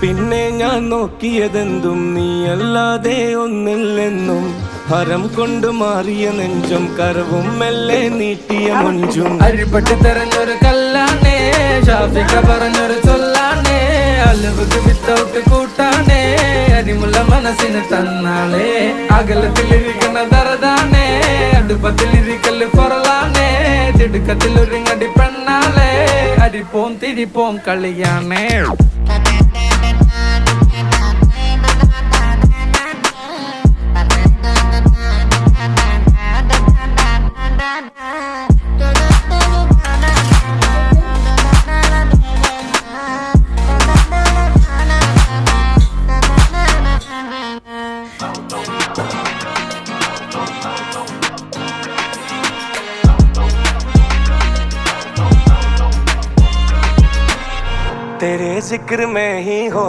പിന്നെ ഞാൻ നോക്കിയതെന്തും നീയല്ലാതെ ഒന്നില്ലെന്നും ഹരം കൊണ്ട് മാറിയ നെഞ്ചും കരവും മെല്ലെ നീട്ടിയ മൊഞ്ചും അരിപ്പട്ടി തെരഞ്ഞൊരു കല്ലാണേ ഷാഫിക്ക പറഞ്ഞൊരു ചൊല്ലാണേ അലവുക്ക് വിത്തൗട്ട് കൂട്ടാണേ അരിമുള്ള മനസ്സിന് തന്നാളേ അകലത്തിലിരിക്കണ ദറതാണേ അടുപ്പത്തിലിരിക്കല് പൊറലാണേ തിടുക്കത്തിലൊരുങ്ങടി പെണ്ണാളേ അരിപ്പോം തിരിപ്പോം കളിയാണേ तेरे जिक्र में ही हो